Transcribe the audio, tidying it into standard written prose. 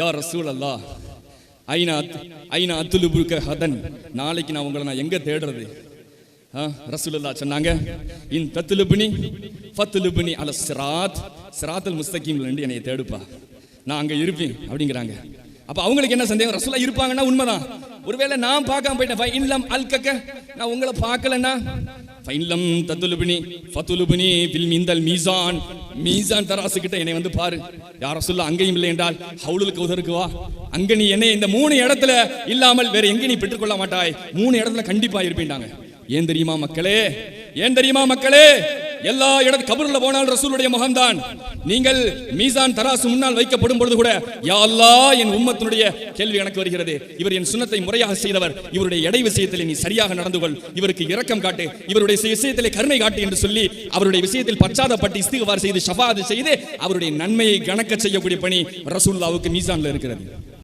யா ரசூல் அல்லாஹ் ஐநா அத்துலுபுக்க ஹதன், நாளைக்கு நான் உங்களை எங்க தேடுறது? ரசூலுல்லாஹ் சொன்னாங்க, இன் தத்துலுபுனி ஃபத்துலுபுனி அல சிராத், சிராத்துல் முஸ்தகீம்ல இருந்து என்னைய தேடுப்பா, நான் அங்க இருப்பேன் அப்படிங்கிறாங்க. அப்ப அவங்களுக்கு என்ன சந்தேகம்? ரசூலுல்லாஹ் இருப்பாங்கன்னா உண்மைதான். ஒருவேளை நான் பார்க்காம போயிட்டேன், இல்லம் அல்கக்க, நான் உங்களை பார்க்கலன்னா, ஃபைன்லம் தத்துலுபுனி ஃபத்துலுபுனி பில் மிந்தல் மீசான், மீசான் தராசு கிட்ட என்னை வந்து பாரு. யா ரசூலுல்லாஹ் அங்கேயும் இல்லை என்றால் ஹவுலுல் கௌதருக்கு வா, அங்க நீ என்னை இந்த 3 இடத்துல இல்லாமல் வேற எங்க நீ பெற்றுக்கொள்ள மாட்டாய், 3 இடத்துல கண்டிப்பா இருப்பீண்டாங்க. ஏன் தெரியுமா மக்களே, ஏன் தெரியுமா மக்களே, எல்லா இடத்து கபர்ல போனால் ரசூலுடைய முகம்தான். நீங்கள் மீசான் தராசு முன்னால் வைக்கப்படும் பொழுது கூட யா அல்லாஹ், என் உம்மத்தினுடைய கேள்வி எனக்கு வருகிறது, இவர் என் சுன்னத்தை முறையாக செய்தவர், இவருடைய எடை விஷயத்திலே நீ சரியாக நடந்து கொள், இவருக்கு இரக்கம் காட்டு, இவருடைய விஷயத்திலே கருணை காட்டு என்று சொல்லி அவருடைய விஷயத்தில் பச்சாதப்பட்டு இஸ்திக்பார் செய்து ஷஃபாஅத் செய்து அவருடைய நன்மையை கணக்க செய்யக்கூடிய பணி ரசூலுல்லாஹ்வுக்கு மீசான்ல இருக்கிறது.